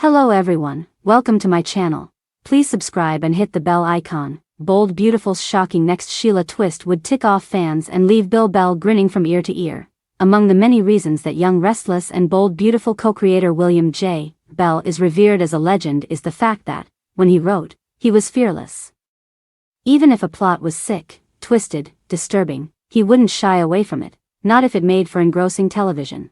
Hello everyone, welcome to my channel. Please subscribe and hit the bell icon. Bold, beautiful, shocking next Sheila twist would tick off fans and leave Bill Bell grinning from ear to ear. Among the many reasons that young, restless and bold, beautiful co-creator William J. Bell is revered as a legend is the fact that, when he wrote, he was fearless. Even if a plot was sick, twisted, disturbing, he wouldn't shy away from it, not if it made for engrossing television.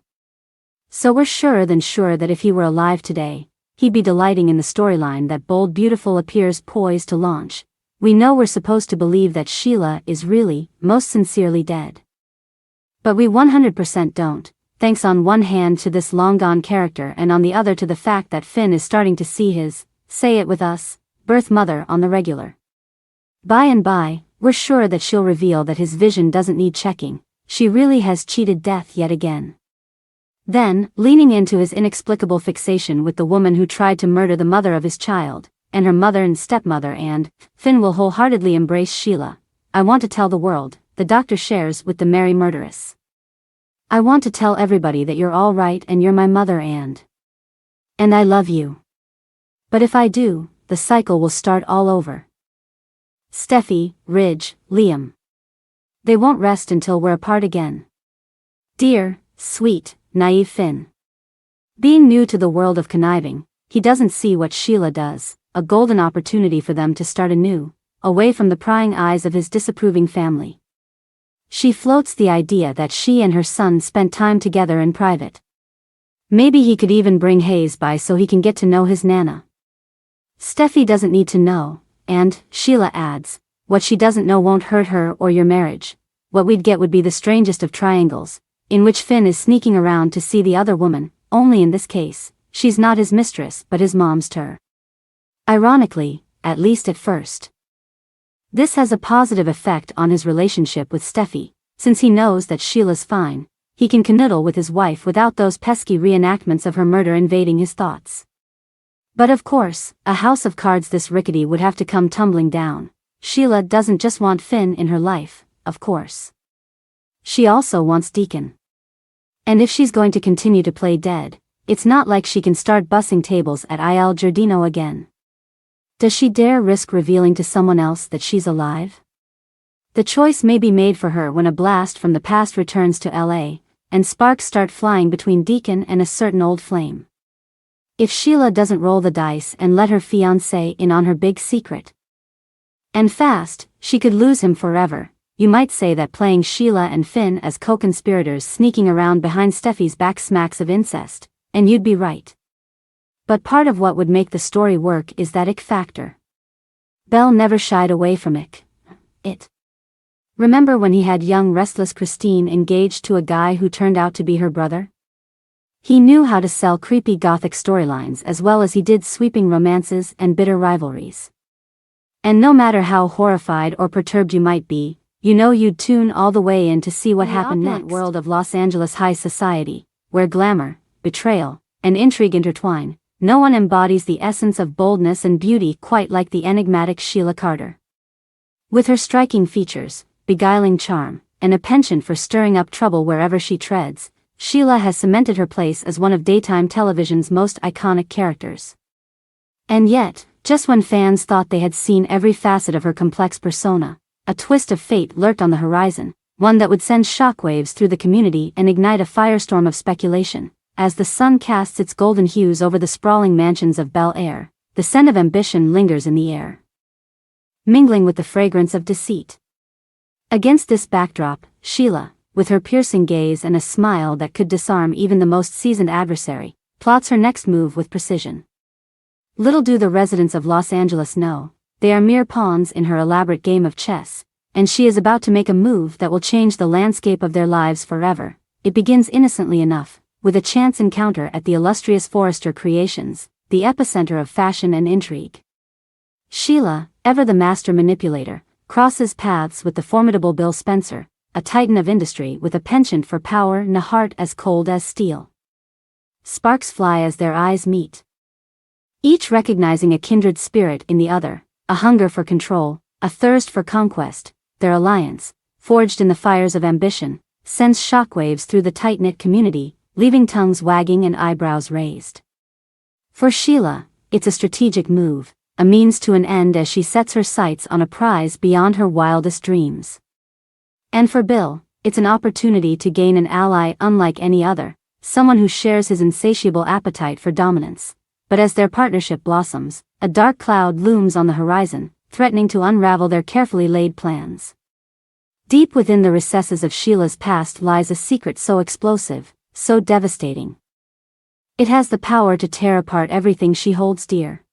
So we're surer than sure that if he were alive today, he'd be delighting in the storyline that Bold Beautiful appears poised to launch. We know we're supposed to believe that Sheila is really, most sincerely dead. But we 100% don't, thanks on one hand to this long-gone character and on the other to the fact that Finn is starting to see his, say it with us, birth mother on the regular. By and by, we're sure that she'll reveal that his vision doesn't need checking, she really has cheated death yet again. Then, leaning into his inexplicable fixation with the woman who tried to murder the mother of his child, and her mother and stepmother, and Finn will wholeheartedly embrace Sheila. I want to tell the world, the doctor shares with the merry murderess. I want to tell everybody that you're all right and you're my mother and I love you. But if I do, the cycle will start all over. Steffi, Ridge, Liam. They won't rest until we're apart again. Dear, sweet, naive Finn. Being new to the world of conniving, he doesn't see what Sheila does, a golden opportunity for them to start anew, away from the prying eyes of his disapproving family. She floats the idea that she and her son spent time together in private. Maybe he could even bring Hayes by so he can get to know his Nana. Steffi doesn't need to know, and, Sheila adds, what she doesn't know won't hurt her or your marriage. What we'd get would be the strangest of triangles, in which Finn is sneaking around to see the other woman, only in this case, she's not his mistress but his mom's ter. Ironically, at least at first. This has a positive effect on his relationship with Steffi, since he knows that Sheila's fine, he can canoodle with his wife without those pesky reenactments of her murder invading his thoughts. But of course, a house of cards this rickety would have to come tumbling down. Sheila doesn't just want Finn in her life, of course. She also wants Deacon. And if she's going to continue to play dead, it's not like she can start bussing tables at Il Giardino again. Does she dare risk revealing to someone else that she's alive? The choice may be made for her when a blast from the past returns to LA, and sparks start flying between Deacon and a certain old flame. If Sheila doesn't roll the dice and let her fiancé in on her big secret. And fast, she could lose him forever. You might say that playing Sheila and Finn as co-conspirators sneaking around behind Steffi's back smacks of incest, and you'd be right. But part of what would make the story work is that ick factor. Bell never shied away from it. Remember when he had young restless Christine engaged to a guy who turned out to be her brother? He knew how to sell creepy gothic storylines as well as he did sweeping romances and bitter rivalries. And no matter how horrified or perturbed you might be, you know you'd tune all the way in to see what happened next. In the world of Los Angeles high society, where glamour, betrayal, and intrigue intertwine, no one embodies the essence of boldness and beauty quite like the enigmatic Sheila Carter. With her striking features, beguiling charm, and a penchant for stirring up trouble wherever she treads, Sheila has cemented her place as one of daytime television's most iconic characters. And yet, just when fans thought they had seen every facet of her complex persona, a twist of fate lurked on the horizon, one that would send shockwaves through the community and ignite a firestorm of speculation. As the sun casts its golden hues over the sprawling mansions of Bel Air, the scent of ambition lingers in the air, mingling with the fragrance of deceit. Against this backdrop, Sheila, with her piercing gaze and a smile that could disarm even the most seasoned adversary, plots her next move with precision. Little do the residents of Los Angeles know, they are mere pawns in her elaborate game of chess, and she is about to make a move that will change the landscape of their lives forever. It begins innocently enough, with a chance encounter at the illustrious Forrester Creations, the epicenter of fashion and intrigue. Sheila, ever the master manipulator, crosses paths with the formidable Bill Spencer, a titan of industry with a penchant for power and a heart as cold as steel. Sparks fly as their eyes meet. Each recognizing a kindred spirit in the other, a hunger for control, a thirst for conquest. Their alliance, forged in the fires of ambition, sends shockwaves through the tight-knit community, leaving tongues wagging and eyebrows raised. For Sheila, it's a strategic move, a means to an end as she sets her sights on a prize beyond her wildest dreams. And for Bill, it's an opportunity to gain an ally unlike any other, someone who shares his insatiable appetite for dominance. But as their partnership blossoms, a dark cloud looms on the horizon, threatening to unravel their carefully laid plans. Deep within the recesses of Sheila's past lies a secret so explosive, so devastating. It has the power to tear apart everything she holds dear.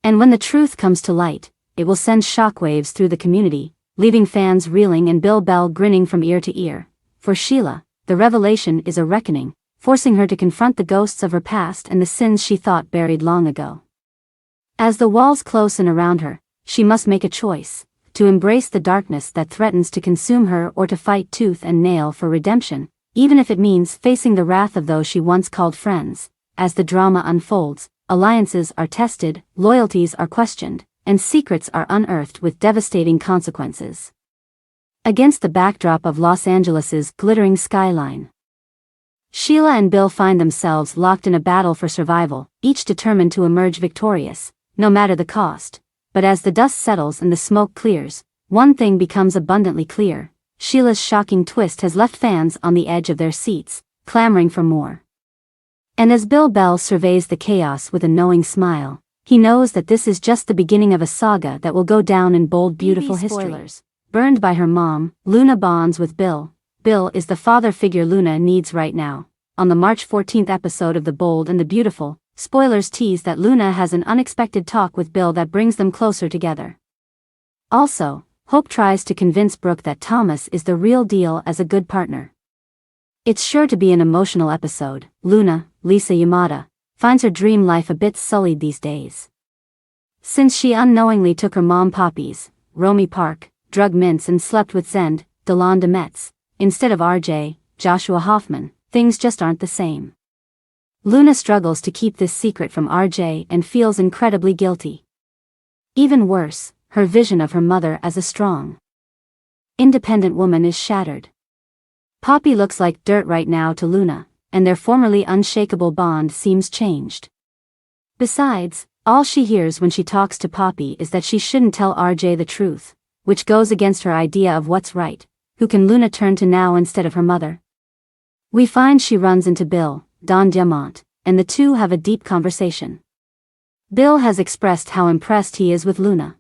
And when the truth comes to light, it will send shockwaves through the community, leaving fans reeling and Bill Bell grinning from ear to ear. For Sheila, the revelation is a reckoning, forcing her to confront the ghosts of her past and the sins she thought buried long ago. As the walls close in around her, she must make a choice, to embrace the darkness that threatens to consume her or to fight tooth and nail for redemption, even if it means facing the wrath of those she once called friends. As the drama unfolds, alliances are tested, loyalties are questioned, and secrets are unearthed with devastating consequences. Against the backdrop of Los Angeles's glittering skyline, Sheila and Bill find themselves locked in a battle for survival, each determined to emerge victorious, no matter the cost. But as the dust settles and the smoke clears, one thing becomes abundantly clear: Sheila's shocking twist has left fans on the edge of their seats, clamoring for more. And as Bill Bell surveys the chaos with a knowing smile, he knows that this is just the beginning of a saga that will go down in bold, beautiful history. Burned by her mom, Luna bonds with Bill. Bill is the father figure Luna needs right now. On the March 14th episode of The Bold and the Beautiful, spoilers tease that Luna has an unexpected talk with Bill that brings them closer together. Also, Hope tries to convince Brooke that Thomas is the real deal as a good partner. It's sure to be an emotional episode. Luna, Lisa Yamada, finds her dream life a bit sullied these days. Since she unknowingly took her mom poppies, Romy Park, drug mints and slept with Zend, Delon Demetz, instead of RJ, Joshua Hoffman, things just aren't the same. Luna struggles to keep this secret from RJ and feels incredibly guilty. Even worse, her vision of her mother as a strong, independent woman is shattered. Poppy looks like dirt right now to Luna, and their formerly unshakable bond seems changed. Besides, all she hears when she talks to Poppy is that she shouldn't tell RJ the truth, which goes against her idea of what's right. Who can Luna turn to now instead of her mother? We find she runs into Bill, Don Diamant, and the two have a deep conversation. Bill has expressed how impressed he is with Luna.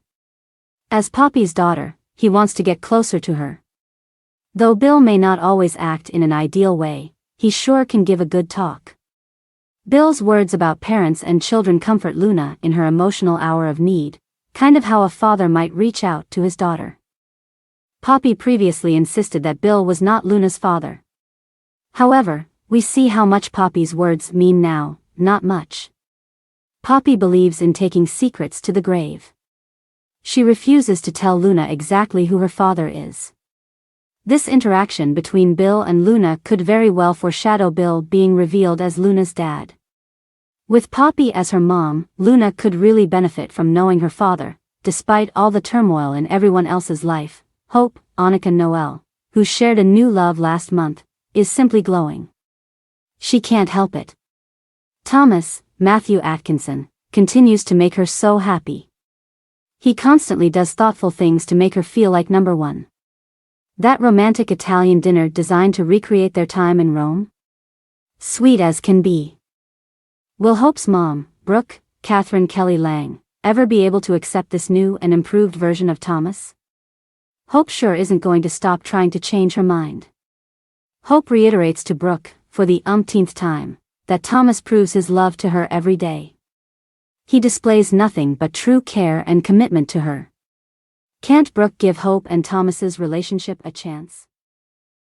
As Poppy's daughter, he wants to get closer to her. Though Bill may not always act in an ideal way, he sure can give a good talk. Bill's words about parents and children comfort Luna in her emotional hour of need, kind of how a father might reach out to his daughter. Poppy previously insisted that Bill was not Luna's father. However, we see how much Poppy's words mean now: not much. Poppy believes in taking secrets to the grave. She refuses to tell Luna exactly who her father is. This interaction between Bill and Luna could very well foreshadow Bill being revealed as Luna's dad. With Poppy as her mom, Luna could really benefit from knowing her father. Despite all the turmoil in everyone else's life, Hope, Annika Noel, who shared a new love last month, is simply glowing. She can't help it. Thomas, Matthew Atkinson, continues to make her so happy. He constantly does thoughtful things to make her feel like number one. That romantic Italian dinner designed to recreate their time in Rome? Sweet as can be. Will Hope's mom, Brooke, Catherine Kelly Lang, ever be able to accept this new and improved version of Thomas? Hope sure isn't going to stop trying to change her mind. Hope reiterates to Brooke, for the umpteenth time, that Thomas proves his love to her every day. He displays nothing but true care and commitment to her. Can't Brooke give Hope and Thomas's relationship a chance?